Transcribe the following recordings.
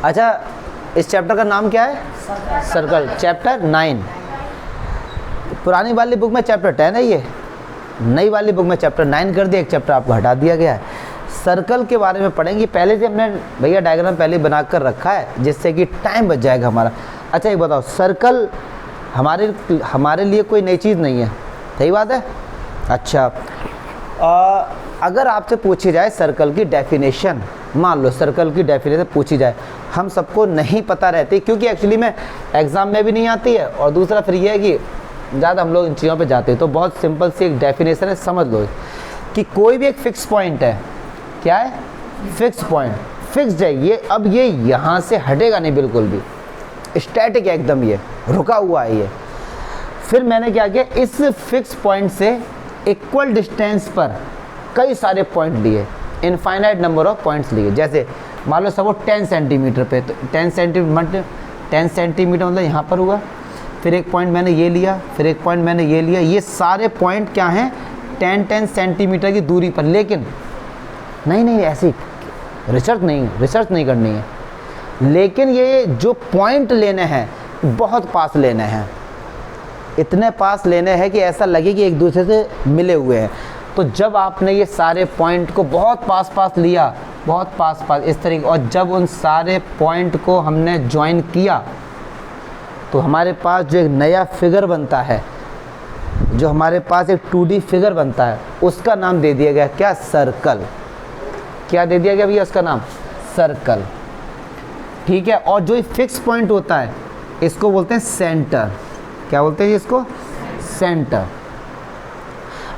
अच्छा, इस चैप्टर का नाम क्या है? Circle, chapter 9। पुरानी वाली बुक में चैप्टर 10 है, ये नई वाली बुक में चैप्टर 9 कर दिया, एक चैप्टर आपको हटा दिया गया है। सर्कल के बारे में पढ़ेंगे। पहले से हमने भैया डायग्राम पहले बना कर रखा है, जिससे कि टाइम बच जाएगा हमारा। अच्छा ये बताओ, सर्कल हमारे लिए कोई नई चीज़ नहीं है, सही बात है? अच्छा, अगर आपसे पूछी जाए सर्कल की डेफिनेशन, मान लो सर्कल की डेफिनेशन पूछी जाए, हम सबको नहीं पता रहती, क्योंकि एक्चुअली में एग्ज़ाम में भी नहीं आती है, और दूसरा फिर ये है कि ज़्यादा हम लोग इन चीज़ों पे जाते हैं। तो बहुत सिंपल सी एक डेफिनेशन है, समझ लो कि कोई भी एक फिक्स पॉइंट है। क्या है? फिक्स पॉइंट, फिक्स्ड है ये। अब ये यहाँ से हटेगा नहीं, बिल्कुल भी स्टैटिक है एकदम, ये रुका हुआ है ये। फिर मैंने क्या किया, इस फिक्स पॉइंट से इक्वल डिस्टेंस पर कई सारे पॉइंट लिए, इनफाइनाइट नंबर ऑफ पॉइंट्स लिए। जैसे मान लो सपोज 10 सेंटीमीटर पे, तो 10 सेंटीमीटर मतलब यहाँ पर हुआ। फिर एक पॉइंट मैंने ये लिया, फिर एक पॉइंट मैंने ये लिया। ये सारे पॉइंट क्या हैं? 10 सेंटीमीटर की दूरी पर। लेकिन नहीं ऐसी रिसर्च नहीं करनी है। लेकिन ये जो पॉइंट लेने हैं बहुत पास लेने हैं, इतने पास लेने हैं कि ऐसा लगे कि एक दूसरे से मिले हुए हैं। तो जब आपने ये सारे पॉइंट को बहुत पास लिया, बहुत पास इस तरीके, और जब उन सारे पॉइंट को हमने ज्वाइन किया, तो हमारे पास जो एक नया फिगर बनता है, जो हमारे पास एक 2D फिगर बनता है, उसका नाम दे दिया गया क्या? सर्कल। क्या दे दिया गया भैया उसका नाम? सर्कल। ठीक है। और जो फिक्स पॉइंट होता है इसको बोलते हैं सेंटर। क्या बोलते हैं इसको? सेंटर।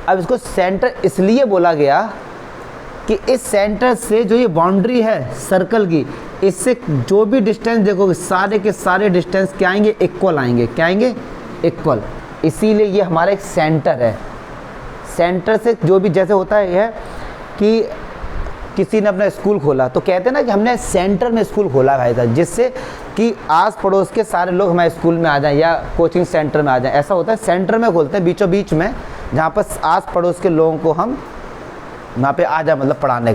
अब इसको सेंटर इसलिए बोला गया कि इस सेंटर से जो ये बाउंड्री है सर्कल की, इससे जो भी डिस्टेंस देखोगे सारे के सारे डिस्टेंस क्या आएंगे? इक्वल आएंगे। क्या आएंगे? इक्वल। इसीलिए ये हमारा एक सेंटर है। सेंटर से जो भी, जैसे होता है यह कि किसी ने अपना स्कूल खोला, तो कहते हैं ना कि हमने सेंटर में स्कूल खोला भाई साहब, जिससे कि आस पड़ोस के सारे लोग हमारे स्कूल में आ जाएं या कोचिंग सेंटर में आ जाएं। ऐसा होता है, सेंटर में खोलते हैं, बीचों बीच में, जहाँ पर आस पड़ोस के लोगों को हम वहाँ पे आ जाए, मतलब पढ़ने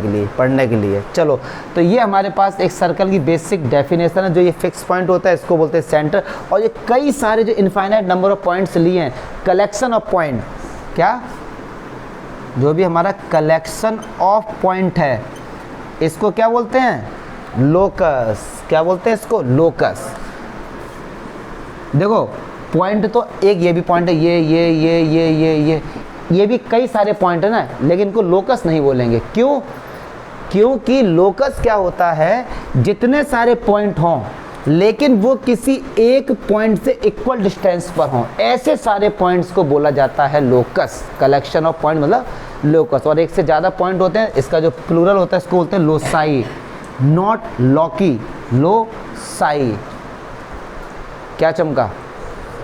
के लिए। चलो, तो ये हमारे पास एक सर्कल की बेसिक डेफिनेशन है। जो ये फिक्स पॉइंट होता है इसको बोलते हैं सेंटर। और ये कई सारे जो इनफाइनाइट नंबर ऑफ पॉइंट्स लिए हैं, कलेक्शन ऑफ पॉइंट, क्या जो भी हमारा कलेक्शन ऑफ पॉइंट है, इसको क्या बोलते हैं? लोकस। क्या बोलते हैं इसको? लोकस। देखो पॉइंट तो एक ये भी पॉइंट है, ये भी कई सारे पॉइंट है ना, लेकिन इनको लोकस नहीं बोलेंगे। क्यों? क्योंकि लोकस क्या होता है, जितने सारे पॉइंट हों लेकिन वो किसी एक पॉइंट से इक्वल डिस्टेंस पर हों, ऐसे सारे पॉइंट्स को बोला जाता है लोकस। कलेक्शन ऑफ पॉइंट मतलब लोकस। और एक से ज़्यादा पॉइंट होते हैं, इसका जो प्लूरल होता है इसको बोलते हैं लोसाई, नॉट लॉकी, लोसाई। क्या चमका?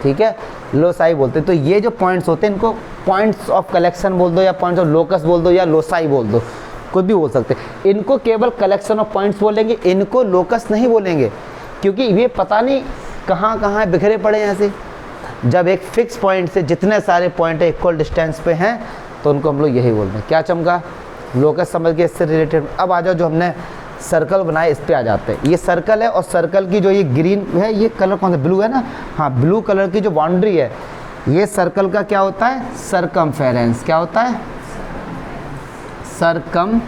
ठीक है, लोसाई बोलते हैं। तो ये जो पॉइंट्स होते हैं इनको पॉइंट्स ऑफ कलेक्शन बोल दो, या पॉइंट्स ऑफ लोकस बोल दो, या लोसाई बोल दो, कुछ भी बोल सकते हैं। इनको केवल कलेक्शन ऑफ पॉइंट्स बोलेंगे, इनको लोकस नहीं बोलेंगे, क्योंकि ये पता नहीं कहाँ बिखरे पड़े हैं ऐसे। जब एक फिक्स पॉइंट से जितने सारे पॉइंट इक्वल डिस्टेंस पे हैं तो उनको हम लोग यही बोलते हैं। क्या चमका? लोकस समझ के इससे रिलेटेड। अब आ जाओ, जो हमने सर्कल बनाए इस पे आ जाते हैं। ये सर्कल है, और सर्कल की जो ये ग्रीन है, ये कलर कौन सा? ब्लू है ना? हाँ, ब्लू कलर की जो बाउंड्री है, ये सर्कल का क्या होता है? सरकमफेरेंस। क्या होता है? सरकम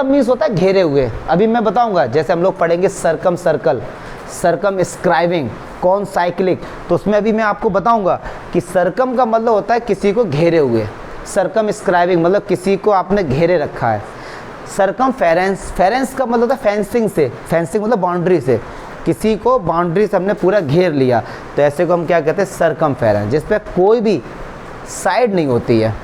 मीन्स होता है घेरे हुए। अभी मैं बताऊंगा, जैसे हम लोग पढ़ेंगे सरकम सर्कल, सरकम स्क्राइबिंग, कौन साइक्लिक, तो उसमें अभी मैं आपको बताऊंगा कि सरकम का मतलब होता है किसी को घेरे हुए, सरकम स्क्राइबिंग मतलब किसी को आपने घेरे रखा है। सरकम फेरेंस का मतलब होता है फेंसिंग से, फेंसिंग मतलब बाउंड्री से, किसी को बाउंड्री से हमने पूरा घेर लिया, तो ऐसे को हम क्या कहते हैं? सरकम फेरेंस, जिस पे कोई भी साइड नहीं होती है।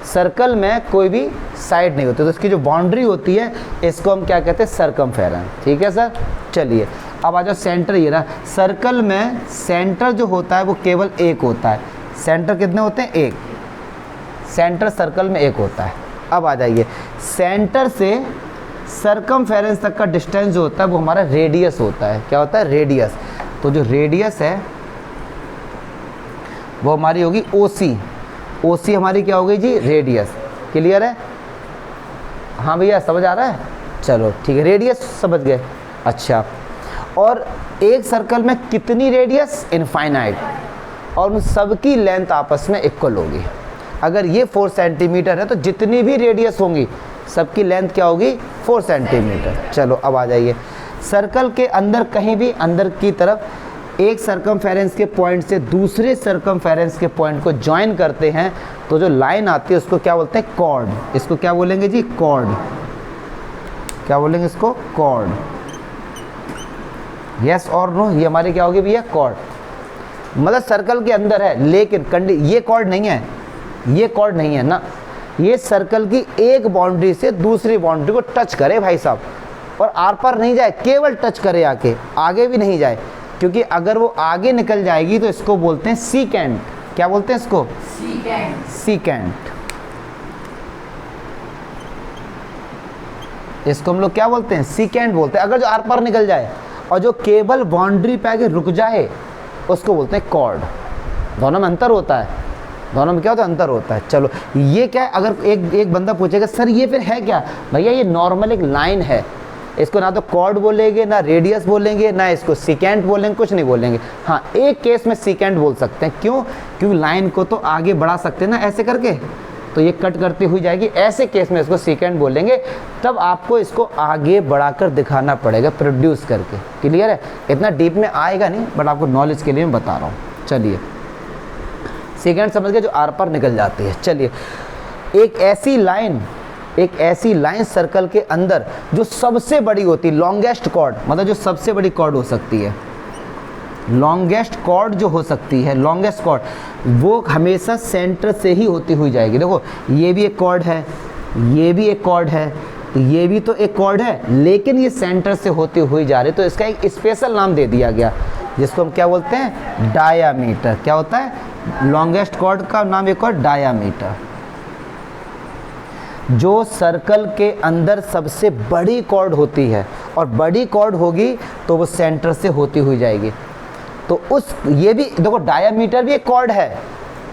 सर्कल में कोई भी साइड नहीं होती, तो इसकी जो बाउंड्री होती है इसको हम क्या कहते हैं? सरकमफेरेंस। ठीक है सर, चलिए अब आ जाओ सेंटर। ये रहा, सर्कल में सेंटर जो होता है वो केवल एक होता है। सेंटर कितने होते हैं? एक। सेंटर सर्कल में एक होता है। अब आ जाइए, सेंटर से सरकमफेरेंस तक का डिस्टेंस जो होता है वो हमारा रेडियस होता है। क्या होता है? रेडियस। तो जो रेडियस है वो हमारी होगी ओसी। ओसी हमारी क्या हो गई जी? रेडियस। क्लियर है? हाँ भैया समझ आ रहा है, चलो ठीक है, रेडियस समझ गए। अच्छा, और एक सर्कल में कितनी रेडियस? इनफाइनाइट, और उन सब की लेंथ आपस में इक्वल होगी। अगर ये 4 सेंटीमीटर है तो जितनी भी रेडियस होंगी सबकी लेंथ क्या होगी? 4 सेंटीमीटर। चलो अब आ जाइए, सर्कल के अंदर कहीं भी अंदर की तरफ एक सर्कमफेरेंस के पॉइंट से दूसरे सर्कमफेरेंस के पॉइंट को ज्वाइन करते हैं तो जो लाइन आती है उसको क्या बोलते हैं? कॉर्ड। इसको क्या बोलेंगे जी? कॉर्ड। क्या बोलेंगे इसको? कॉर्ड। यस और नो? ये हमारी क्या होगी भैया? कॉर्ड। मतलब सर्कल के अंदर है लेकिन ये कॉर्ड नहीं है, ये कॉर्ड नहीं है ना, ये सर्कल की एक बाउंड्री से दूसरी बाउंड्री को टच करे भाई साहब, और आर पार नहीं जाए, केवल टच करे, आगे भी नहीं जाए, क्योंकि अगर वो आगे निकल जाएगी तो इसको बोलते हैं सीकेंट। क्या बोलते हैं इसको? सीकेंट। इसको हम लोग क्या बोलते हैं? सीकेंट बोलते हैं। अगर जो आर पार निकल जाए और जो केवल बाउंड्री पे आके रुक जाए उसको बोलते हैं कॉर्ड। दोनों में अंतर होता है, दोनों में क्या होता है? अंतर होता है। चलो ये क्या है? अगर एक बंदा पूछेगा सर ये फिर है क्या? भैया ये नॉर्मल एक लाइन है, इसको ना तो कॉर्ड बोलेंगे, ना रेडियस बोलेंगे, ना इसको सीकेंट बोलेंगे, कुछ नहीं बोलेंगे। हाँ, एक केस में सीकेंट बोल सकते हैं। क्यों? क्योंकि लाइन को तो आगे बढ़ा सकते हैं ना ऐसे करके, तो ये कट करती हुई जाएगी, ऐसे केस में इसको सीकेंट बोलेंगे। तब आपको इसको आगे बढ़ाकर दिखाना पड़ेगा प्रोड्यूस करके। क्लियर है? इतना डीप में आएगा नहीं, बट आपको नॉलेज के लिए मैं बता रहा हूँ। चलिए, सीकेंट समझ गए, जो आर पार निकल जाती है। चलिए, एक ऐसी लाइन सर्कल के अंदर जो सबसे बड़ी होती है, लॉन्गेस्ट कॉर्ड, मतलब जो सबसे बड़ी कॉर्ड हो सकती है, लॉन्गेस्ट कॉर्ड जो हो सकती है, लॉन्गेस्ट कॉर्ड, वो हमेशा सेंटर से ही होती हुई जाएगी। देखो ये भी एक कॉर्ड है, ये भी एक कॉर्ड है, ये भी तो एक कॉर्ड है, लेकिन ये सेंटर से होती हुई जा रही है, तो इसका एक स्पेशल नाम दे दिया गया जिसको हम क्या बोलते हैं? डायामीटर। क्या होता है? लॉन्गेस्ट कॉर्ड का नाम एक और डायामीटर। जो सर्कल के अंदर सबसे बड़ी कॉर्ड होती है, और बड़ी कॉर्ड होगी तो वो सेंटर से होती हुई जाएगी, तो ये भी देखो, डायामीटर भी एक कॉर्ड है,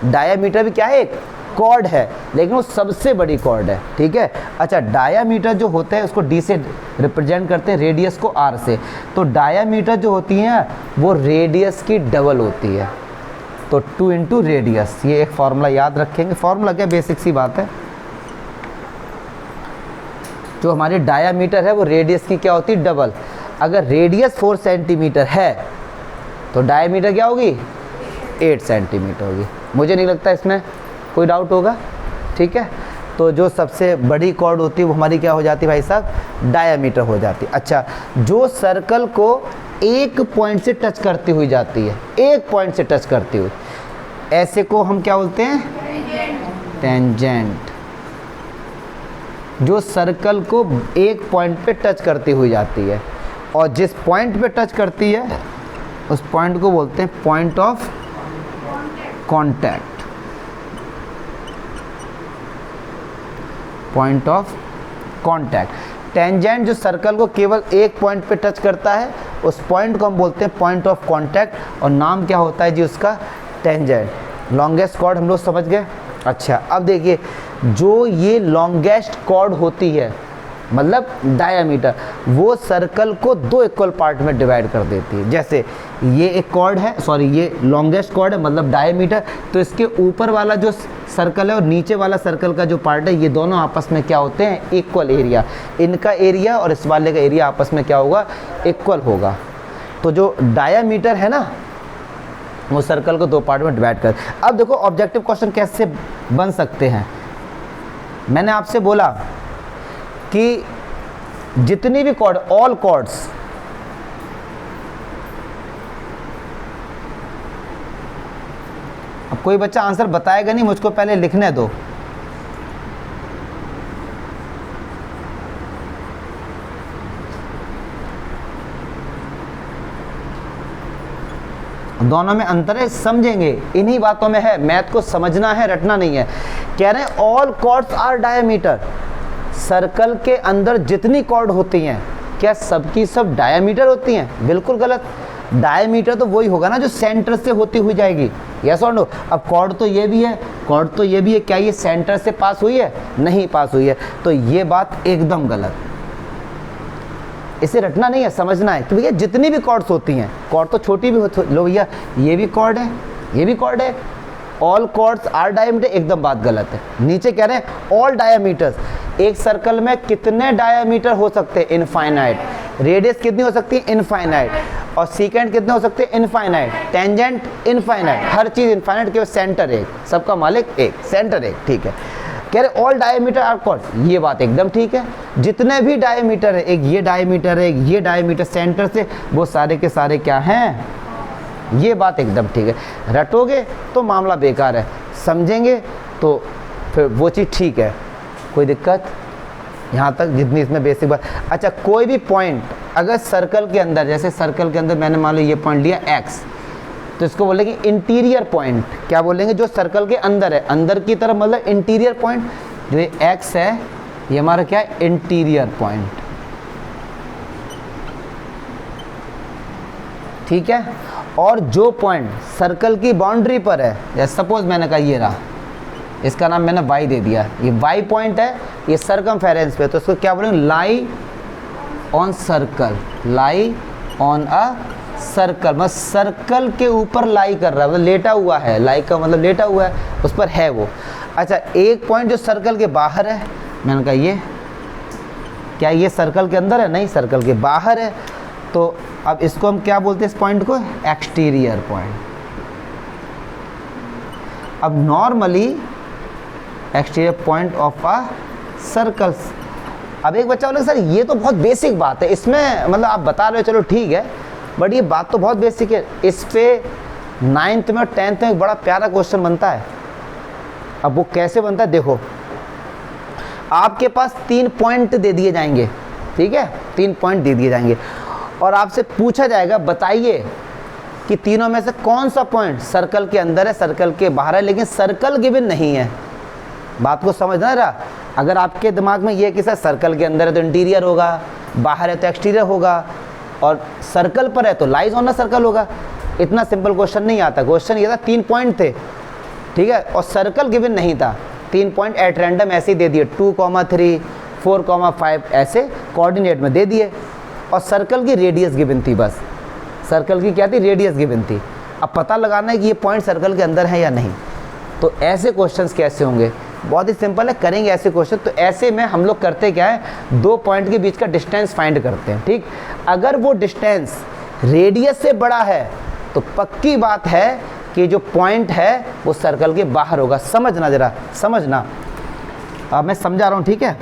डायामीटर भी क्या है? एक कॉर्ड है, लेकिन वो सबसे बड़ी कॉर्ड है। ठीक है? अच्छा, डायामीटर जो होता है उसको डी से रिप्रेजेंट करते हैं, रेडियस को आर से। तो डायामीटर जो होती है वो रेडियस की डबल होती है, तो 2 इंटू रेडियस। ये एक फॉर्मूला याद रखेंगे। फॉर्मूला क्या, बेसिक सी बात है। जो हमारी डायामीटर है वो रेडियस की क्या होती है? डबल। अगर रेडियस 4 सेंटीमीटर है तो डायामीटर क्या होगी? 8 सेंटीमीटर होगी। मुझे नहीं लगता इसमें कोई डाउट होगा। ठीक है? तो जो सबसे बड़ी कॉर्ड होती है वो हमारी क्या हो जाती है भाई साहब? डायामीटर हो जाती है। अच्छा, जो सर्कल को एक पॉइंट से टच करती हुई जाती है, एक पॉइंट से टच करती हुई, ऐसे को हम क्या बोलते हैं? टेंजेंट। जो सर्कल को एक पॉइंट पे टच करती हुई जाती है, और जिस पॉइंट पे टच करती है उस पॉइंट को बोलते हैं point of contact. Point of contact. Tangent जो सर्कल को केवल एक पॉइंट पे टच करता है उस पॉइंट को हम बोलते हैं पॉइंट ऑफ कांटेक्ट, और नाम क्या होता है जी उसका? टेंजेंट। लॉन्गेस्ट कॉर्ड हम लोग समझ गए। अच्छा, अब देखिए, जो ये लॉन्गेस्ट कॉर्ड होती है, मतलब डायामीटर, वो सर्कल को 2 इक्वल पार्ट में डिवाइड कर देती है। जैसे ये एक कॉर्ड है, सॉरी ये लॉन्गेस्ट कॉर्ड है मतलब डायामीटर, तो इसके ऊपर वाला जो सर्कल है और नीचे वाला सर्कल का जो पार्ट है, ये दोनों आपस में क्या होते हैं? Equal area. इनका एरिया और इस वाले का एरिया आपस में क्या होगा? इक्वल होगा। तो जो डायामीटर है ना, वो सर्कल को 2 पार्ट में डिवाइड कर। अब देखो ऑब्जेक्टिव क्वेश्चन कैसे बन सकते हैं। मैंने आपसे बोला कि जितनी भी कॉर्ड, ऑल कॉर्ड्स, अब कोई बच्चा आंसर बताएगा नहीं, मुझको पहले लिखने दो। दोनों में अंतर है, समझेंगे, इन्हीं बातों में है। मैथ को समझना है, रटना नहीं है। कह रहे हैं all chords are diameter. Circle के अंदर जितनी कॉर्ड होती हैं, क्या सबकी सब डायामीटर होती हैं? बिल्कुल गलत। डायामीटर तो वही होगा ना जो सेंटर से होती हुई जाएगी। यस और नो। अब कॉर्ड तो ये भी है, कॉर्ड तो ये भी है, क्या ये सेंटर से पास हुई है? नहीं पास हुई है, तो ये बात एकदम गलत। इसे रटना नहीं है, समझना है कि भैया जितनी भी कॉर्ड्स होती हैं, कॉर्ड तो छोटी भी होती, लो भैया ये भी कॉर्ड है, ये भी कॉर्ड है, ऑल कॉर्ड्स आर डायमीटर, एकदम बात गलत है। नीचे कह रहे हैं ऑल डायमीटर्स। एक सर्कल में कितने डायमीटर हो सकते हैं? इनफाइनाइट। रेडियस कितनी हो सकती है? इनफाइनाइट। और सीकेंड कितने हो सकते हैं? इनफाइनाइट। टेंजेंट इनफाइनाइट, हर चीज़ इनफाइनाइट, केवल सेंटर एक, सबका मालिक एक, सेंटर एक, ठीक है। कह रहे ऑल डायमीटर आर कॉर्ड्स, ये बात एकदम ठीक है। जितने भी डायमीटर है, एक ये डायमीटर है, एक ये डायमीटर सेंटर से, वो सारे के सारे क्या हैं? ये बात एकदम ठीक है। रटोगे तो मामला बेकार है, समझेंगे तो फिर वो चीज़ ठीक है, कोई दिक्कत यहाँ तक जितनी इसमें बेसिक बात। अच्छा, कोई भी पॉइंट अगर सर्कल के अंदर, जैसे सर्कल के अंदर मैंने मान लो ये पॉइंट लिया x, तो इसको बोलेंगे इंटीरियर पॉइंट। क्या बोलेंगे? जो सर्कल के अंदर है, अंदर की तरफ मतलब इंटीरियर पॉइंट। जो ये x है ये हमारा क्या है? इंटीरियर पॉइंट, ठीक है। और जो पॉइंट सर्कल की बाउंड्री पर है, जैसे सपोज मैंने कहा ये रहा, इसका नाम मैंने y दे दिया, ये y पॉइंट है, ये सरकमफेरेंस पे, तो इसको क्या बोलेंगे? Lie on circle, lie on a circle, मतलब सर्कल के ऊपर लाई कर रहा है, मतलब लेटा हुआ है, लाई का मतलब लेटा हुआ है, उस पर है वो। अच्छा, एक पॉइंट जो सर्कल के बाहर है, मैंने कहा ये क्या ये सर्कल के अंदर है? नहीं, सर्कल के बाहर है, तो अब इसको हम क्या बोलते हैं? इस पॉइंट को एक्सटीरियर पॉइंट। अब normally exterior point of a circle. अब एक बच्चा बोले सर ये तो बहुत बेसिक बात है, इसमें मतलब आप बता रहे हो, चलो ठीक है, बट ये बात तो बहुत बेसिक है। इस पे 9th में और 10th में एक बड़ा प्यारा क्वेश्चन बनता है। अब वो कैसे बनता है? देखो, आपके पास 3 पॉइंट दे दिए जाएंगे, ठीक है, 3 पॉइंट दे दिए जाएंगे, और आपसे पूछा जाएगा बताइए कि तीनों में से कौन सा पॉइंट सर्कल के अंदर है, सर्कल के बाहर है, लेकिन सर्कल गिवन नहीं है। बात को समझना रहा। अगर आपके दिमाग में ये कि सर सर्कल के अंदर है तो इंटीरियर होगा, बाहर है तो एक्सटीरियर होगा, और सर्कल पर है तो लाइज ऑन द सर्कल होगा, इतना सिंपल क्वेश्चन नहीं आता। क्वेश्चन ये था 3 पॉइंट थे, ठीक है, और सर्कल गिवन नहीं था। 3 पॉइंट एट रैंडम ऐसे ही दे दिए, 2,3, 4,5 ऐसे कोऑर्डिनेट में दे दिए, और सर्कल की रेडियस गिवन थी। बस सर्कल की क्या थी? रेडियस गिवन थी। अब पता लगाना है कि ये पॉइंट सर्कल के अंदर है या नहीं। तो ऐसे क्वेश्चंस कैसे होंगे? बहुत ही सिंपल है, करेंगे ऐसे क्वेश्चन। तो ऐसे में हम लोग करते क्या है? 2 पॉइंट के बीच का डिस्टेंस फाइंड करते हैं, ठीक। अगर वो डिस्टेंस रेडियस से बड़ा है तो पक्की बात है कि जो पॉइंट है वो सर्कल के बाहर होगा। समझना जरा, समझना। अब मैं समझा रहा हूँ, ठीक है।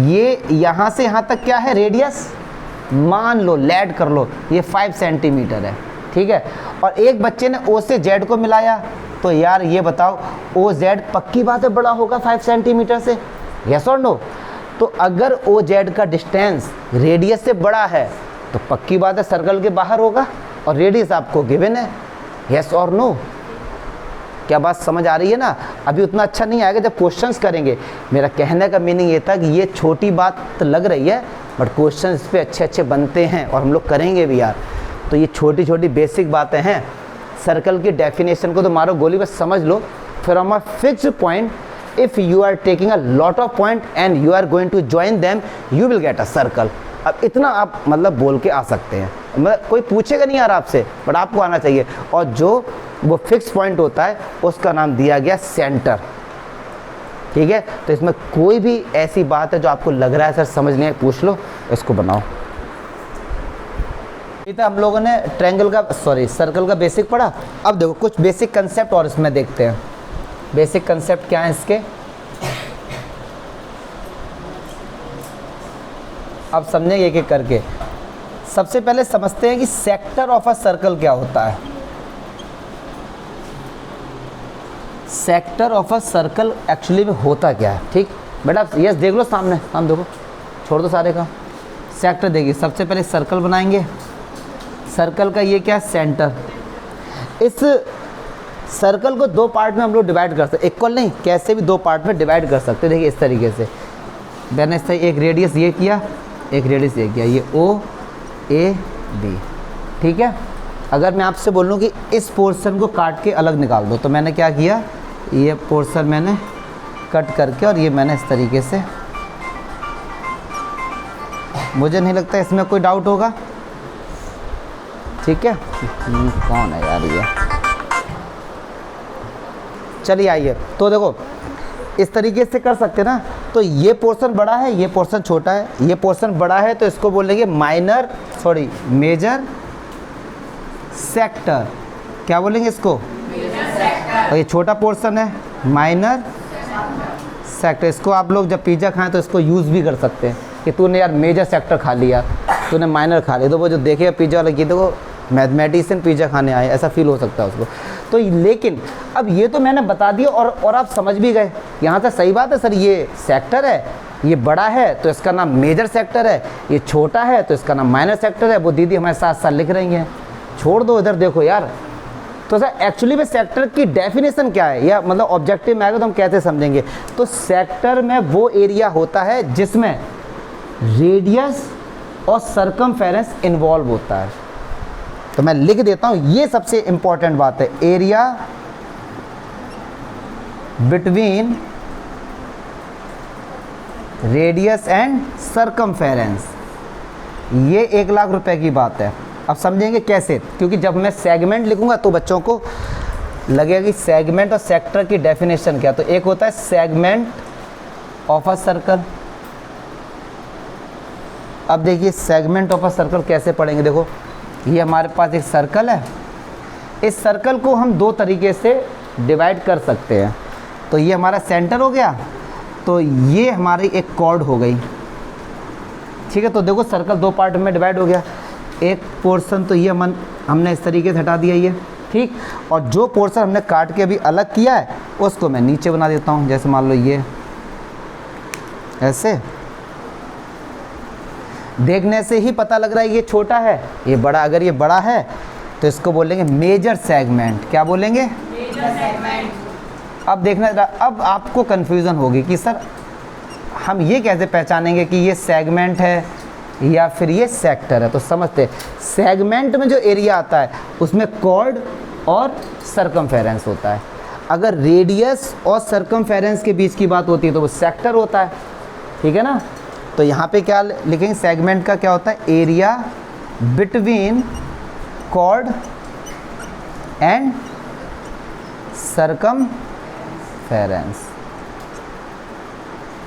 ये यहाँ से यहाँ तक क्या है? रेडियस मान लो, लैड कर लो, ये 5 सेंटीमीटर है, ठीक है। और एक बच्चे ने ओ से जेड को मिलाया, तो यार ये बताओ ओ जेड पक्की बात है बड़ा होगा 5 सेंटीमीटर से, यस और नो। तो अगर ओ जेड का डिस्टेंस रेडियस से बड़ा है तो पक्की बात है सर्कल के बाहर होगा, और रेडियस आपको गिवन है, यस और नो। क्या बात समझ आ रही है ना? अभी उतना अच्छा नहीं आएगा जब क्वेश्चंस करेंगे। मेरा कहने का मीनिंग ये था कि ये छोटी बात लग रही है, बट क्वेश्चन इस पर अच्छे अच्छे बनते हैं, और हम लोग करेंगे भी यार। तो ये छोटी छोटी बेसिक बातें हैं। सर्कल की डेफिनेशन को तो मारो गोली, बस समझ लो। From a fixed point, if you are taking a lot of point and you are going to join them, you will get a circle. अब इतना आप मतलब बोल के आ सकते हैं, मतलब कोई पूछेगा नहीं यार आपसे, बट आपको आना चाहिए। और जो वो फिक्स पॉइंट होता है उसका नाम दिया गया सेंटर, ठीक है। तो इसमें कोई भी ऐसी बात है जो आपको लग रहा है सर समझ नहीं है, पूछ लो, इसको बनाओ। तो हम लोगों ने ट्रायंगल का सर्कल का बेसिक पढ़ा। अब देखो कुछ बेसिक कंसेप्ट और इसमें देखते हैं। बेसिक कंसेप्ट क्या है इसके, अब समझेंगे एक एक करके। सबसे पहले समझते हैं कि सेक्टर ऑफ अ सर्कल क्या होता है। Sector of a circle actually में होता क्या है, ठीक बेटा। यस देख लो सामने, हम देखो, छोड़ दो सारे का। सेक्टर देखिए, सबसे पहले सर्कल बनाएंगे। सर्कल का ये क्या है? सेंटर। इस सर्कल को 2 पार्ट में हम लोग डिवाइड कर सकते, इक्वल नहीं, कैसे भी 2 पार्ट में डिवाइड कर सकते। देखिए इस तरीके से मैंने इससे एक रेडियस ये किया, एक रेडियस ये किया, ये ओ ए बी, ठीक है। अगर मैं आपसे बोलूँ कि इस पोर्शन को काट के अलग निकाल दो, तो मैंने क्या किया, ये पोर्शन मैंने कट करके और ये मैंने इस तरीके से, मुझे नहीं लगता इसमें कोई डाउट होगा, ठीक है। कौन है यार ये, चलिए आइए, तो देखो इस तरीके से कर सकते ना। तो ये पोर्शन बड़ा है, ये पोर्शन छोटा है, ये पोर्शन बड़ा है तो इसको बोलेंगे मेजर सेक्टर, क्या बोलेंगे इसको, और ये छोटा पोर्शन है माइनर सेक्टर। इसको आप लोग जब पिज़्ज़ा खाएं तो इसको यूज़ भी कर सकते हैं कि तूने यार मेजर सेक्टर खा लिया, तूने माइनर खा लिया, तो वो जो देखेगा पिज़्ज़ा वाला की देखो मैथमेटिशियन पिज़्ज़ा खाने आए, ऐसा फील हो सकता है उसको। तो लेकिन अब ये तो मैंने बता दिया और आप समझ भी गए यहाँ से, सही बात है सर, ये सेक्टर है, ये बड़ा है तो इसका नाम मेजर सेक्टर है, ये छोटा है तो इसका नाम माइनर सेक्टर है। वो दीदी हमारे साथ साथ लिख रही हैं, छोड़ दो इधर देखो यार। तो सर एक्चुअली में सेक्टर की डेफिनेशन क्या है, या मतलब ऑब्जेक्टिव में आएगा तो हम कैसे समझेंगे। तो सेक्टर में वो एरिया होता है जिसमें रेडियस और सरकमफेरेंस इन्वॉल्व होता है। तो मैं लिख देता हूं, ये सबसे इंपॉर्टेंट बात है, area between radius and circumference, ये 1 लाख रुपए की बात है। अब समझेंगे कैसे, क्योंकि जब मैं सेगमेंट लिखूंगा तो बच्चों को लगेगा कि सेगमेंट और सेक्टर की डेफिनेशन क्या। तो एक होता है सेगमेंट ऑफ अ सर्कल। अब देखिए सेगमेंट ऑफ अ सर्कल कैसे पढ़ेंगे, देखो ये हमारे पास एक सर्कल है, इस सर्कल को हम 2 तरीके से डिवाइड कर सकते हैं। तो ये हमारा सेंटर हो गया, तो ये हमारी एक कॉर्ड हो गई, ठीक है। तो देखो सर्कल 2 पार्ट में डिवाइड हो गया, एक पोर्शन तो ये हमने इस तरीके से हटा दिया ये, ठीक। और जो पोर्शन हमने काट के अभी अलग किया है उसको मैं नीचे बना देता हूँ, जैसे मान लो ये ऐसे। देखने से ही पता लग रहा है ये छोटा है, ये बड़ा। अगर ये बड़ा है तो इसको बोलेंगे मेजर सेगमेंट। क्या बोलेंगे, मेजर सेगमेंट। अब देखना, अब आपको कन्फ्यूज़न होगी कि सर हम ये कैसे पहचानेंगे कि ये सेगमेंट है या फिर ये सेक्टर है। तो समझते, सेगमेंट में जो एरिया आता है उसमें कॉर्ड और सरकमफेरेंस होता है। अगर रेडियस और सरकमफेरेंस के बीच की बात होती है तो वो सेक्टर होता है, ठीक है ना। तो यहाँ पे क्या लिखेंगे, सेगमेंट का क्या होता है, area between chord and circumference.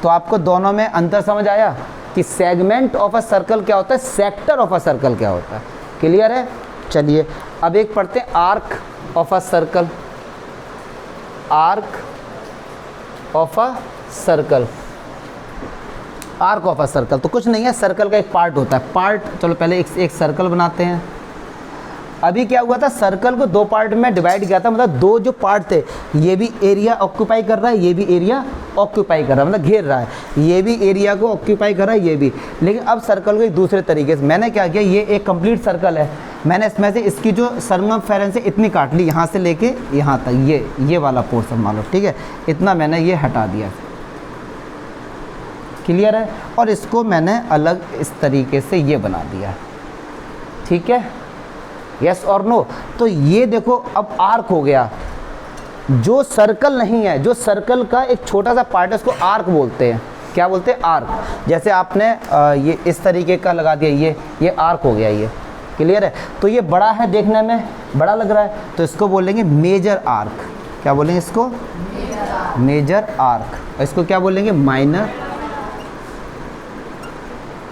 तो आपको दोनों में अंतर समझ आया कि सेगमेंट ऑफ अ सर्कल क्या होता है, सेक्टर ऑफ अ सर्कल क्या होता है। क्लियर है। चलिए अब एक पढ़ते हैं arc of a circle. Arc of a circle, arc of a circle तो कुछ नहीं है, सर्कल का एक पार्ट होता है। पार्ट, चलो पहले एक सर्कल बनाते हैं। अभी क्या हुआ था, सर्कल को 2 पार्ट में डिवाइड किया था, मतलब 2 जो पार्ट थे, ये भी एरिया ऑक्यूपाई कर रहा है, ये भी एरिया ऑक्यूपाई कर रहा है, मतलब घेर रहा है, ये भी एरिया को ऑक्यूपाई कर रहा है, ये भी। लेकिन अब सर्कल को एक दूसरे तरीके से मैंने क्या किया, ये एक कंप्लीट सर्कल है, मैंने इसमें से इसकी जो सरकमफेरेंस है इतनी काट ली, यहाँ से लेके यहाँ तक, ये वाला पोर्शन मान लो, ठीक है, इतना मैंने ये हटा दिया। क्लियर है। और इसको मैंने अलग इस तरीके से ये बना दिया, ठीक है, यस और नो। तो ये देखो अब आर्क हो गया। जो सर्कल नहीं है, जो सर्कल का एक छोटा सा पार्ट है, उसको आर्क बोलते हैं। क्या बोलते हैं, आर्क। जैसे आपने ये इस तरीके का लगा दिया, ये आर्क हो गया, ये क्लियर है। तो ये बड़ा है, देखने में बड़ा लग रहा है, तो इसको बोलेंगे मेजर आर्क। क्या बोलेंगे इसको, मेजर आर्क। इसको क्या बोलेंगे, माइनर।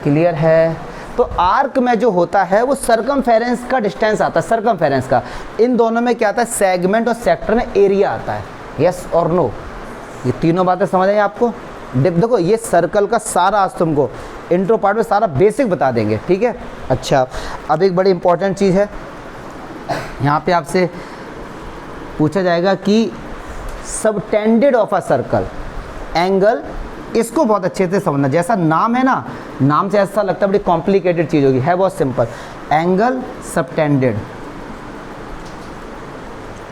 क्लियर है। तो आर्क में जो होता है वो सरकमफेरेंस का डिस्टेंस आता है, सरकमफेरेंस का। इन दोनों में क्या आता है, सेगमेंट और सेक्टर में एरिया आता है। यस और नो, ये तीनों बातें समझ आई आपको। देखो ये सर्कल का सारा आज तुमको इंट्रो पार्ट में सारा बेसिक बता देंगे, ठीक है। अच्छा, अब एक बड़ी इंपॉर्टेंट चीज़ है, यहाँ पे आपसे पूछा जाएगा कि subtended of a circle angle, इसको बहुत अच्छे से समझना। जैसा नाम है ना, नाम से ऐसा लगता है बड़ी कॉम्प्लिकेटेड चीज़ होगी, है बहुत सिंपल। एंगल सबटेंडेड,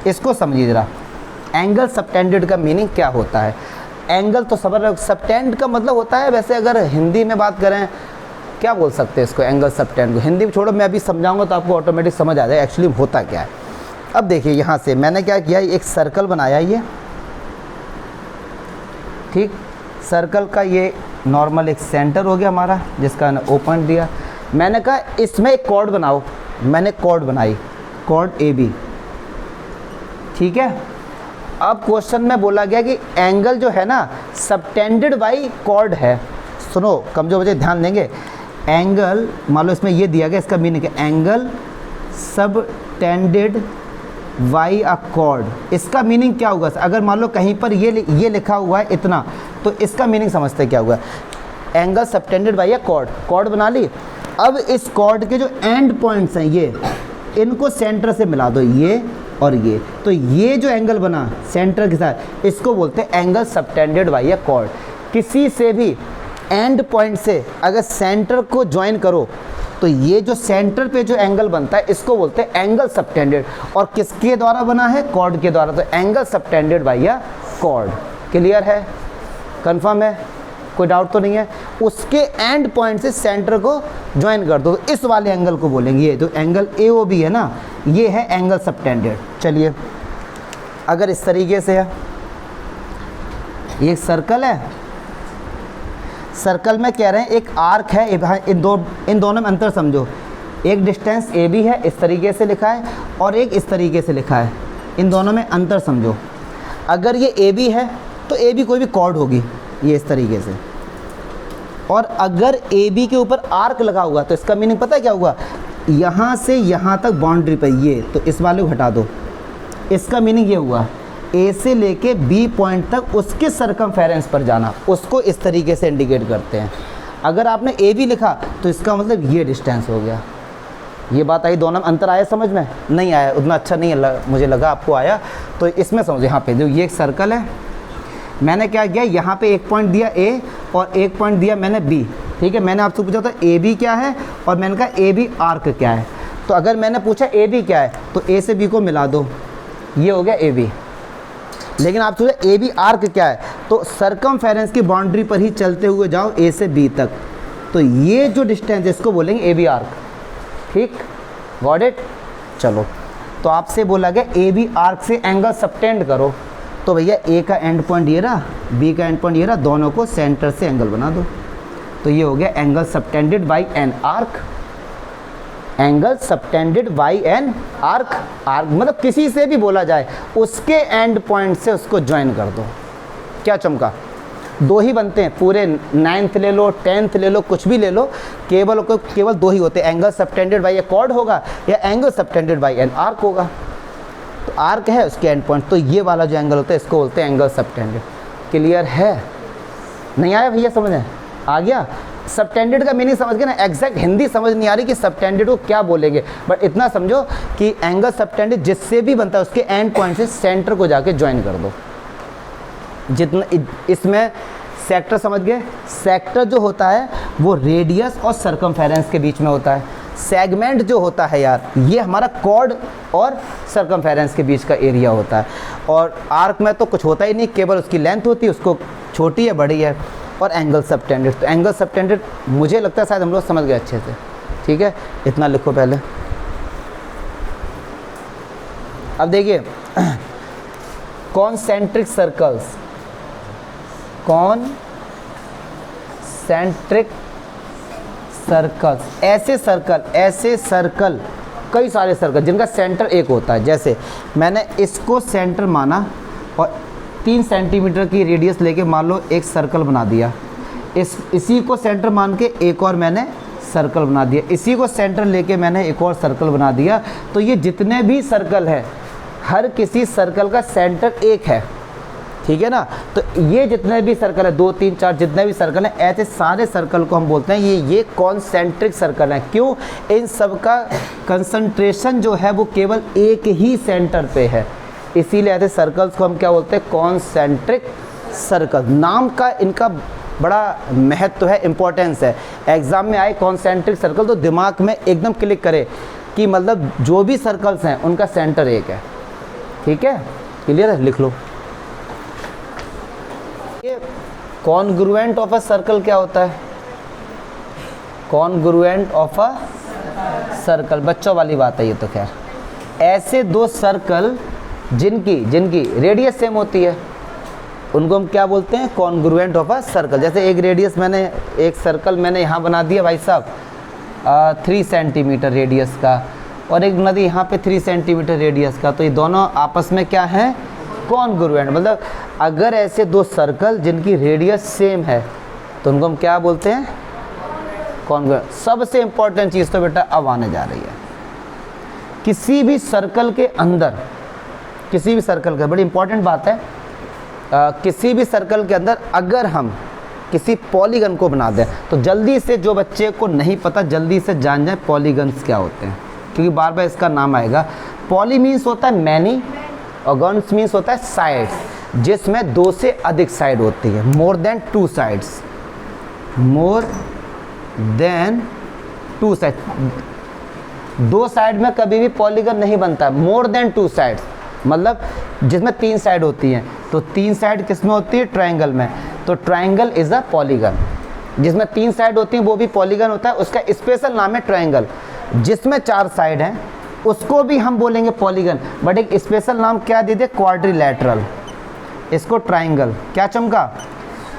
इसको समझिए ज़रा। एंगल सबटेंडेड का मीनिंग क्या होता है। एंगल तो समझ रहे हो, सबटेंड का मतलब होता है, वैसे अगर हिंदी में बात करें क्या बोल सकते हैं इसको, एंगल सबटेंड को। हिंदी में छोड़ो, मैं अभी समझाऊंगा तो आपको ऑटोमेटिक समझ आ जाए एक्चुअली होता क्या है। अब देखिए यहाँ से मैंने क्या किया, एक सर्कल बनाया ये, ठीक, सर्कल का ये नॉर्मल एक सेंटर हो गया हमारा, जिसका ओ पॉइंट दिया। मैंने कहा इसमें एक कॉर्ड बनाओ, मैंने कॉर्ड बनाई, कॉर्ड ए बी, ठीक है। अब क्वेश्चन में बोला गया कि एंगल जो है ना सबटेंडेड बाई कॉर्ड है। सुनो कमजोर बच्चे ध्यान देंगे, एंगल मान लो इसमें ये दिया गया, इसका मीनिंग है angle subtended by a cord. इसका मीनिंग क्या होगा, अगर मान लो कहीं पर ये लिखा हुआ है इतना, तो इसका मीनिंग समझते क्या हुआ, angle subtended by a chord. Chord बना ली। अब इस कॉर्ड के जो एंड पॉइंट्स हैं ये, इनको सेंटर से मिला दो, ये और ये, तो ये जो एंगल बना सेंटर के साथ, इसको बोलते हैं angle subtended by a cord. किसी से भी एंड पॉइंट से अगर सेंटर को ज्वाइन करो तो ये जो सेंटर पे जो एंगल बनता है इसको बोलते हैं एंगल सबटेंडेड। और किसके द्वारा बना है, कॉर्ड के द्वारा, तो angle subtended by a cord. Clear है, कंफर्म है, कोई डाउट तो नहीं है। उसके एंड पॉइंट से सेंटर को ज्वाइन कर दो, तो इस वाले एंगल को बोलेंगे, ये जो एंगल ए ओ बी है ना, ये है एंगल सबटेंडेड। चलिए अगर इस तरीके से है, ये सर्कल है, सर्कल में कह रहे हैं एक आर्क है, इन दोनों में अंतर समझो, एक डिस्टेंस ए बी है, इस तरीके से लिखा है, और एक इस तरीके से लिखा है, इन दोनों में अंतर समझो। अगर ये ए बी है तो ए बी कोई भी कॉर्ड होगी, ये इस तरीके से, और अगर ए बी के ऊपर आर्क लगा हुआ तो इसका मीनिंग पता है क्या हुआ, यहाँ से यहाँ तक बाउंड्री पर ये, तो इस वाले को हटा दो, इसका मीनिंग ये हुआ ए से लेके बी पॉइंट तक उसके सरकमफेरेंस पर जाना, उसको इस तरीके से इंडिकेट करते हैं। अगर आपने ए बी लिखा तो इसका मतलब ये डिस्टेंस हो गया। ये बात आई, दोनों में अंतर आया समझ में? नहीं आया, उतना अच्छा नहीं मुझे लगा आपको आया, तो इसमें समझो। यहाँ पे जो ये एक सर्कल है, मैंने क्या किया, यहाँ पे एक पॉइंट दिया ए और एक पॉइंट दिया मैंने बी, ठीक है। मैंने आपसे पूछा था ए बी क्या है, और मैंने कहा ए बी आर्क क्या है। तो अगर मैंने पूछा ए बी क्या है, तो ए से बी को मिला दो, ये हो गया ए बी। लेकिन आप सोचे ए बी आर्क क्या है, तो सरकमफेरेंस की बाउंड्री पर ही चलते हुए जाओ ए से बी तक, तो ये जो डिस्टेंस है इसको बोलेंगे ए बी आर्क। ठीक, गॉट इट। चलो, तो आपसे बोला गया ए बी आर्क से एंगल सबटेंड करो, तो भैया ए का एंड पॉइंट ये रहा, बी का एंड पॉइंट ये रहा, दोनों को सेंटर से एंगल बना दो, तो ये हो गया angle subtended by an arc. Angle subtended by an arc, arc मतलब किसी से भी बोला जाए उसके एंड पॉइंट से उसको ज्वाइन कर दो। क्या चमका, दो ही बनते हैं पूरे, 9th ले लो 10th ले लो, कुछ भी ले लो, केवल दो ही होते हैं, angle subtended by a chord होगा या angle subtended by an arc होगा। तो आर्क है उसके एंड पॉइंट, तो ये वाला जो एंगल होता है इसको बोलते हैं एंगल सबटेंडेड। क्लियर है? नहीं आया भैया समझ में? आ गया? सबटेंडेड का मीनिंग समझ गए ना, एग्जैक्ट हिंदी समझ नहीं आ रही कि सबटेंडेड को क्या बोलेंगे, बट इतना समझो कि एंगल सबटेंडेड जिससे भी बनता है उसके एंड पॉइंट से सेंटर को जाके ज्वाइन कर दो। जितना इसमें सेक्टर समझ गए, सेक्टर जो होता है वो रेडियस और सरकमफेरेंस के बीच में होता है। सेगमेंट जो होता है यार, ये हमारा कॉर्ड और सरकमफेरेंस के बीच का एरिया होता है। और आर्क में तो कुछ होता ही नहीं, केवल उसकी लेंथ होती है, उसको छोटी है बड़ी है। और एंगल सबटेंडेड, तो एंगल सबटेंडेड मुझे लगता है शायद हम लोग समझ गए अच्छे से। ठीक है, इतना लिखो पहले। अब देखिए कॉन्सेंट्रिक सर्कल्स, कॉन्सेंट्रिक सर्कल्स, ऐसे सर्कल कई सारे सर्कल जिनका सेंटर एक होता है। जैसे मैंने इसको सेंटर माना और 3 सेंटीमीटर की रेडियस लेके मान लो एक सर्कल बना दिया, इसी को सेंटर मान के एक और मैंने सर्कल बना दिया, इसी को सेंटर लेके मैंने एक और सर्कल बना दिया। तो ये जितने भी सर्कल है, हर किसी सर्कल का सेंटर एक है। ठीक है ना? तो ये जितने भी सर्कल है, 2 3 4 जितने भी सर्कल हैं, ऐसे सारे सर्कल को हम बोलते हैं ये कॉन्सेंट्रिक सर्कल हैं। क्यों? इन सब का कंसंट्रेशन जो है वो केवल एक ही सेंटर पे है, इसीलिए ऐसे सर्कल्स को हम क्या बोलते हैं? Concentric circle. नाम का इनका बड़ा महत्व है, इम्पोर्टेंस है। एग्जाम में आए कॉन्सेंट्रिक सर्कल तो दिमाग में एकदम क्लिक करे कि मतलब जो भी सर्कल्स हैं उनका सेंटर एक है। ठीक है, क्लियर है? लिख लो। ये कॉन्ग्रुएंट ऑफ अ सर्कल क्या होता है? कॉन्ग्रुएंट ऑफ अ सर्कल, बच्चों वाली बात है ये तो। खैर ऐसे दो सर्कल जिनकी रेडियस सेम होती है उनको हम क्या बोलते हैं, कॉन्ग्रुएंट ऑफ अ सर्कल। जैसे एक सर्कल मैंने यहाँ बना दिया भाई साहब 3 सेंटीमीटर रेडियस का, और एक नदी यहाँ पे 3 सेंटीमीटर रेडियस का, तो ये दोनों आपस में क्या है, कॉन्ग्रुएंट। मतलब अगर ऐसे दो सर्कल जिनकी रेडियस सेम है तो उनको हम क्या बोलते हैं, कॉन्ग्रुएंट। सबसे इंपॉर्टेंट चीज़ तो बेटा अब आने जा रही है, किसी भी सर्कल के अंदर, किसी भी सर्कल का, बड़ी इंपॉर्टेंट बात है, किसी भी सर्कल के अंदर अगर हम किसी पॉलीगन को बना दें तो जल्दी से, जो बच्चे को नहीं पता जल्दी से जान जाए पॉलीगन्स क्या होते हैं, क्योंकि बार बार इसका नाम आएगा। पॉली मीन्स होता है मैनी और गन्स मीन्स होता है साइड्स, जिसमें 2 से अधिक साइड होती है, more than 2 sides, more than 2 side. 2 side में कभी भी पॉलीगन नहीं बनता, मोर देन 2 साइड्स मतलब जिसमें 3 साइड होती हैं। तो 3 साइड किस में होती है, ट्रायंगल में। तो ट्रायंगल इज अ पॉलीगन। जिसमें 3 साइड होती हैं वो भी पॉलीगन होता है, उसका स्पेशल नाम है ट्रायंगल। जिसमें 4 साइड हैं उसको भी हम बोलेंगे पॉलीगन, बट एक स्पेशल नाम क्या दे दे, क्वाड्रिलैटरल। इसको ट्रायंगल। क्या चमका,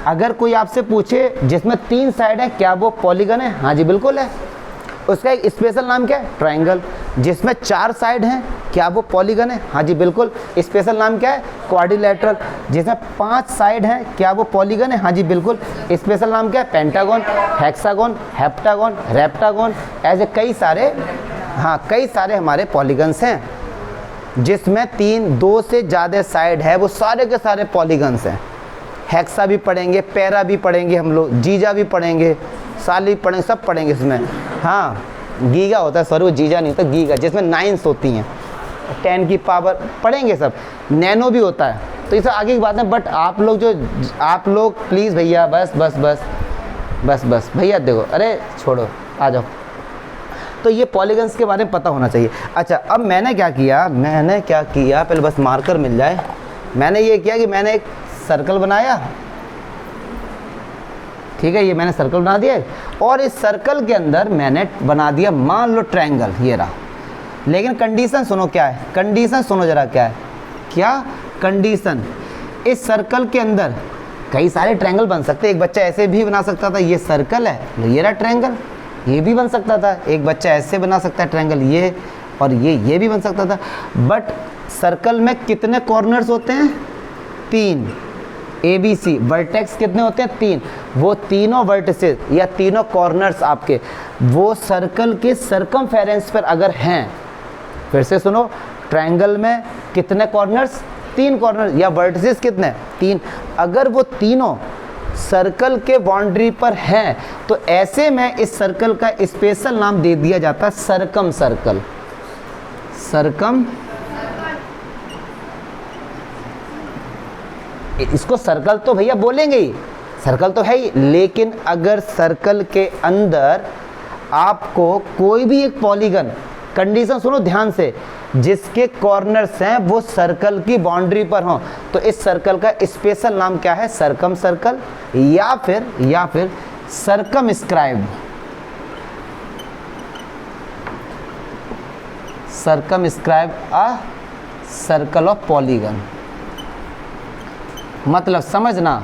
अगर कोई आपसे पूछे जिसमें 3 साइड है क्या वो पॉलीगन है, हाँ जी बिल्कुल है, उसका एक स्पेशल नाम क्या है, ट्रायंगल। जिसमें 4 साइड हैं क्या वो पॉलीगन है, हाँ जी बिल्कुल, स्पेशल नाम क्या है, क्वाड्रिलैटरल। जिसमें 5 साइड हैं क्या वो पॉलीगन है, हाँ जी बिल्कुल, स्पेशल नाम क्या है, पेंटागन, हेक्सागन, हेप्टागन, रेप्टागन। ऐसे कई सारे हमारे पॉलीगन्स हैं। जिसमें 2 से ज़्यादा साइड है वो सारे के सारे पॉलीगन्स हैं। हेक्सा भी पढ़ेंगे, पैरा भी पढ़ेंगे हम लोग, जीजा भी पढ़ेंगे, साली पढ़ेंगे, सब पढ़ेंगे इसमें। हाँ गीगा होता है, सॉरी वो जीजा नहीं होता, गीगा, जिसमें 9 होती हैं, 10 की पावर पढ़ेंगे सब। नैनो भी होता है, तो ये सब आगे की बात है। बट आप लोग प्लीज़ भैया, बस भैया देखो, अरे छोड़ो, आ जाओ। तो ये पॉलीगन्स के बारे में पता होना चाहिए। अच्छा अब मैंने क्या किया, पहले बस मार्कर मिल जाए। मैंने ये किया कि मैंने एक सर्कल बनाया, ठीक है, ये मैंने सर्कल बना दिया, और इस सर्कल के अंदर मैंने बना दिया मान लो ट्रायंगल, ये रहा। लेकिन कंडीशन सुनो क्या है, कंडीशन सुनो जरा क्या है, क्या कंडीशन। इस सर्कल के अंदर कई सारे ट्रायंगल बन सकते हैं। एक बच्चा ऐसे भी बना सकता था, ये सर्कल है, ये रहा ट्रायंगल, ये भी बन सकता था। एक बच्चा ऐसे बना सकता है ट्रायंगल, ये और ये भी बन सकता था। बट सर्कल में कितने कॉर्नर्स होते हैं, 3। ABC वर्टेक्स कितने होते हैं, 3। वो तीनों वर्टिसेस या तीनों कॉर्नर्स आपके वो सर्कल के सर्कमफेरेंस पर अगर हैं, फिर से सुनो, ट्रायंगल में कितने कॉर्नर्स, 3 कॉर्नर या वर्टिसेस कितने, 3। अगर वो तीनों सर्कल के बाउंड्री पर हैं तो ऐसे में इस सर्कल का स्पेशल नाम दे दिया जाता है सर्कम सर्कल। इसको सर्कल तो भैया बोलेंगे ही, सर्कल तो है ही, लेकिन अगर सर्कल के अंदर आपको कोई भी एक पॉलीगन, कंडीशन सुनो ध्यान से, जिसके कॉर्नर्स हैं वो सर्कल की बाउंड्री पर हों, तो इस सर्कल का स्पेशल नाम क्या है, सर्कम सर्कल या फिर circumscribe. Circumscribe a circle of polygon. मतलब समझना,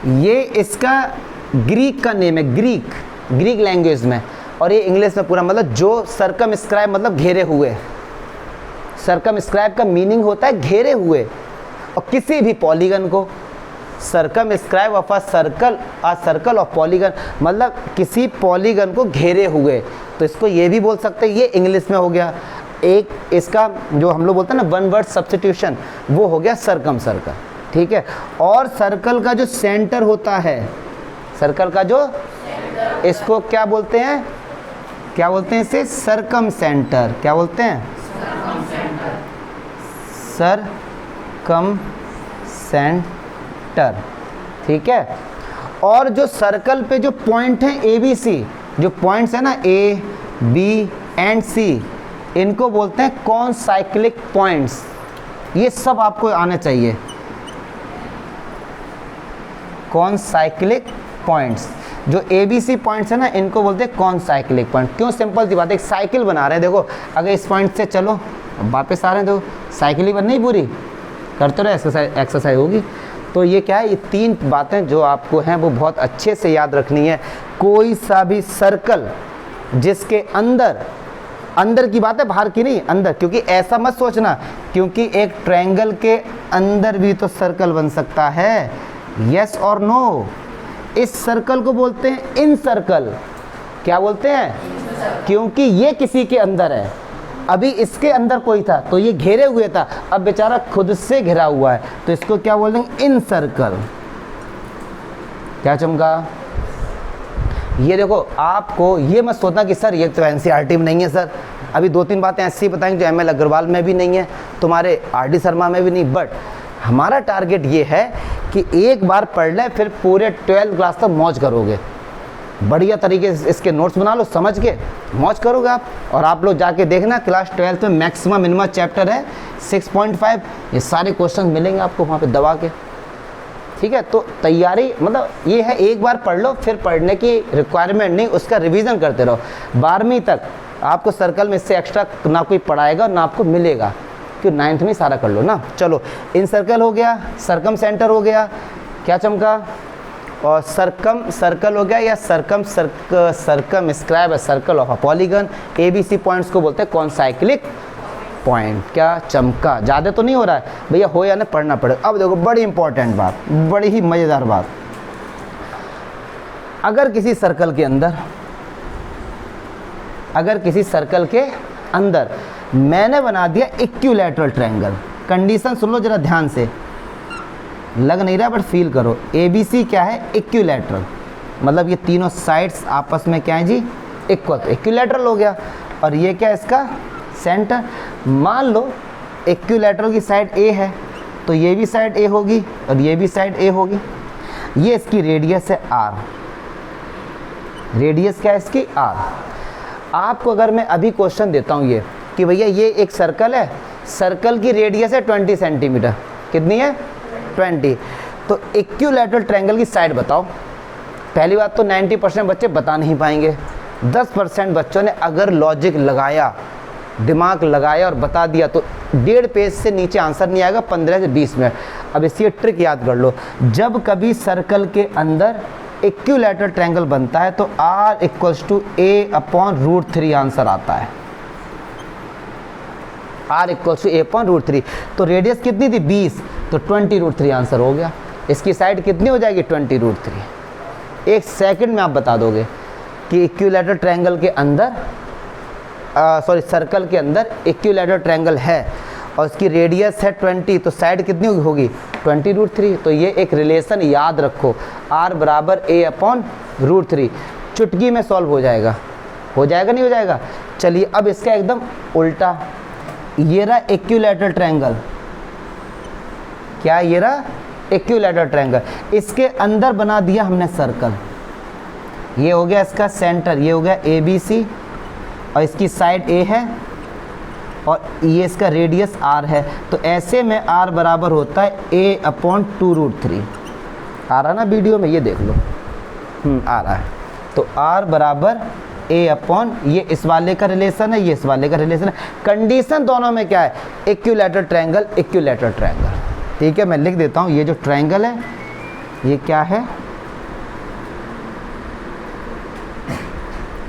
ये इसका ग्रीक का नेम है, ग्रीक लैंग्वेज में, और ये इंग्लिश में पूरा, मतलब जो सर्कमस्क्राइब मतलब घेरे हुए। सर्कमस्क्राइब का मीनिंग होता है घेरे हुए, और किसी भी पॉलीगन को circumscribe of a circle of polygon मतलब किसी पॉलीगन को घेरे हुए। तो इसको ये भी बोल सकते हैं, ये इंग्लिश में हो गया। एक इसका जो हम लोग बोलते हैं ना 1 वर्ड सब्स्टिट्यूशन, वो हो गया सर्कम सर्कल, ठीक है। और सर्कल का जो सेंटर होता है, सर्कल का जो, इसको क्या बोलते हैं, इसे सर्कम सेंटर। क्या बोलते हैं, सर्कम सेंटर, ठीक है। और जो सर्कल पे जो पॉइंट हैं ABC, जो पॉइंट्स है ना A, B एंड C, इनको बोलते हैं कॉन्साइक्लिक पॉइंट्स। ये सब आपको आने चाहिए, कॉन्साइक्लिक पॉइंट्स। जो ABC पॉइंट्स है ना, इनको बोलते हैं कॉनसाइक्लिक पॉइंट। क्यों? सिंपल सी बात है, एक साइकिल बना रहे हैं। देखो अगर इस पॉइंट से चलो वापस आ रहे हैं तो साइकिल ही बननी पूरी, करते रहो एक्सरसाइज होगी। तो ये क्या है, ये 3 बातें जो आपको हैं वो बहुत अच्छे से याद रखनी है। कोई सा भी सर्कल जिसके अंदर की बात है, बाहर की नहीं, अंदर, क्योंकि ऐसा मत सोचना, क्योंकि एक ट्रायंगल के अंदर भी तो सर्कल बन सकता है। यस और नो? इस सर्कल को बोलते हैं इन सर्कल। क्या बोलते हैं? क्योंकि ये किसी के अंदर है, अभी इसके अंदर कोई था तो ये घेरे हुए था, अब बेचारा खुद से घिरा हुआ है, तो इसको क्या बोलेंगे? इन सर्कल। क्या चमका? ये देखो, आपको ये मत सोचना कि सर ये तो एनसीईआरटी में नहीं है सर, अभी 2-3 बातें ऐसी बताएंगे जो ML अग्रवाल में भी नहीं है, तुम्हारे RD शर्मा में भी नहीं। बट हमारा टारगेट ये है कि एक बार पढ़ ले, फिर पूरे 12th क्लास तक मौज करोगे, बढ़िया तरीके से इसके नोट्स बना लो, समझ के मौज करोगे आप। और आप लोग जाके देखना क्लास 12th में मैक्सिमम मिनिमम चैप्टर है 6.5, ये सारे क्वेश्चन मिलेंगे आपको वहाँ पे दबा के। ठीक है, तो तैयारी मतलब ये है, एक बार पढ़ लो, फिर पढ़ने की रिक्वायरमेंट नहीं, उसका रिवीजन करते रहो। 12वीं तक आपको सर्कल में इससे एक्स्ट्रा ना कोई पढ़ाएगा ना आपको मिलेगा, क्यों 9th में सारा कर लो ना। चलो, इन सर्कल हो गया, सरकम सेंटर हो गया, क्या चमका, और सरकम सर्कल हो गया, या circumscribe circle of a polygon. ABC points को बोलते हैं कॉनसाइक्लिक पॉइंट। क्या चमका? ज़्यादा तो नहीं हो रहा है भैया, हो या ना पढ़ना पड़ेगा। अब देखो बड़ी इंपॉर्टेंट बात, बड़ी ही मज़ेदार बात, अगर किसी सर्कल के अंदर मैंने बना दिया इक्विलैटरल ट्रायंगल, कंडीशन सुन लो जरा ध्यान से, लग नहीं रहा बट फील करो। ABC क्या है? इक्विलैटरल, मतलब ये तीनों साइड्स आपस में क्या है जी? इक्वल, इक्विलैटरल हो गया। और ये क्या है? इसका सेंटर। मान लो इक्विलैटरल की साइड A है, तो ये भी साइड A होगी और ये भी साइड A होगी। ये इसकी रेडियस है R, रेडियस क्या है इसकी? R। आपको अगर मैं अभी क्वेश्चन देता हूँ ये कि भैया ये एक सर्कल है, सर्कल की रेडियस है 20 सेंटीमीटर, कितनी है? 20। तो इक्विलैटरल ट्रायंगल की साइड बताओ। पहली बात तो 90% बच्चे बता नहीं पाएंगे, 10% बच्चों ने अगर लॉजिक लगाया, दिमाग लगाया और बता दिया तो 1.5 पेज से नीचे आंसर नहीं आएगा 15 से 20 मिनट। अब इसकी ट्रिक याद कर लो, जब कभी सर्कल के अंदर इक्विलैटरल ट्रायंगल बनता है तो R = A/√3 आंसर आता है। R = A/√3। तो रेडियस कितनी थी? 20, तो 20√3 आंसर हो गया। इसकी साइड कितनी हो जाएगी? 20√3। एक सेकंड में आप बता दोगे कि इक्विलैटरल ट्रायंगल के अंदर सर्कल के अंदर इक्विलैटरल ट्रायंगल है और इसकी रेडियस है 20, तो साइड कितनी होगी? 20√3। तो ये एक रिलेशन याद रखो, R = A/√3। चुटकी में सॉल्व हो जाएगा, नहीं हो जाएगा? चलिए अब इसका एकदम उल्टा, ये रहा इक्विलैटरल ट्रायंगल। क्या ये रहा? Equilateral triangle. इसके अंदर बना दिया हमने सर्कल, ये हो गया इसका सेंटर, ये हो गया ABC और इसकी साइड A है और ये इसका रेडियस R है। तो ऐसे में R बराबर होता है A/2√3। आ रहा ना वीडियो में? ये देख लो, आ रहा है। तो R बराबर ये इस वाले का रिलेशन है, ये इस वाले का रिलेशन है। कंडीशन दोनों में क्या है? Equilateral triangle, equilateral triangle. ठीक है, मैं लिख देता हूँ, ये जो ट्रायंगल है ये क्या है?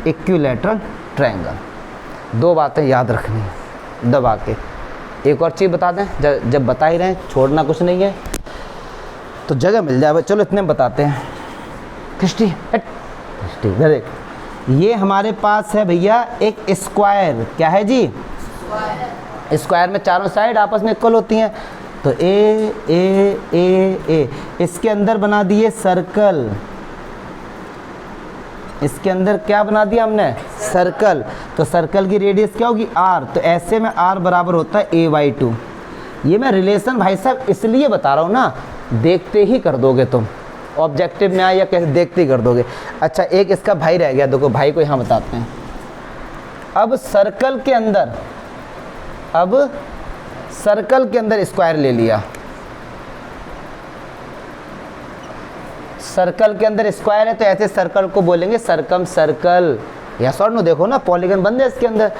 Equilateral triangle. 2 बातें याद रखनी है दबा के। एक और चीज़ बता दें, जब बता ही रहे हैं, छोड़ना कुछ नहीं है तो जगह मिल जाए। चलो इतने में बताते हैं। कृष्टि ये हमारे पास है भैया एक स्क्वायर। क्या है जी? स्क्वायर में चारों साइड आपस में इक्वल होती हैं। तो ए इसके अंदर बना दिए सर्कल, इसके अंदर क्या बना दिया हमने? सर्कल। तो सर्कल की रेडियस क्या होगी? R। तो ऐसे में R बराबर होता है A/2। ये मैं रिलेशन भाई साहब इसलिए बता रहा हूँ ना, देखते ही कर दोगे तुम, ऑब्जेक्टिव में आए या कैसे देखते ही कर दोगे। अच्छा, एक इसका भाई रह गया, देखो भाई को यहाँ बताते हैं। अब सर्कल के अंदर स्क्वायर ले लिया, सर्कल के अंदर स्क्वायर है तो ऐसे सर्कल को बोलेंगे सरकम सर्कल। यस और नो, देखो ना पॉलीगन बन है इसके अंदर।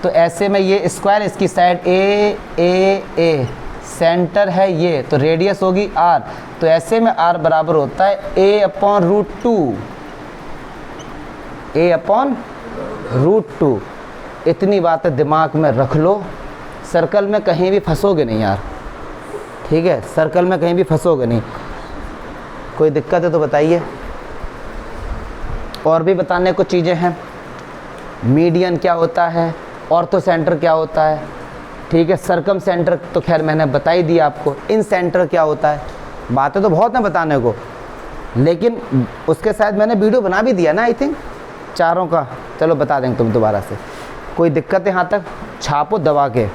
तो ऐसे में ये स्क्वायर, इसकी साइड ए, सेंटर है ये, तो रेडियस होगी r। तो ऐसे में r बराबर होता है a/√2, a/√2। इतनी बातें दिमाग में रख लो, सर्कल में कहीं भी फंसोगे नहीं यार, ठीक है, सर्कल में कहीं भी फंसोगे नहीं। कोई दिक्कत है तो बताइए। और भी बताने को चीज़ें हैं। मीडियन क्या होता है, ऑर्थो सेंटर क्या होता है, ठीक है, सरकम सेंटर तो खैर मैंने बता ही दिया आपको। इन सेंटर क्या होता है, बातें तो बहुत हैं बताने को, लेकिन उसके साथ मैंने वीडियो बना भी दिया ना आई थिंक, चारों का। चलो बता देंगे तुम दोबारा से। कोई दिक्कत है यहाँ तक, छापो दबा के।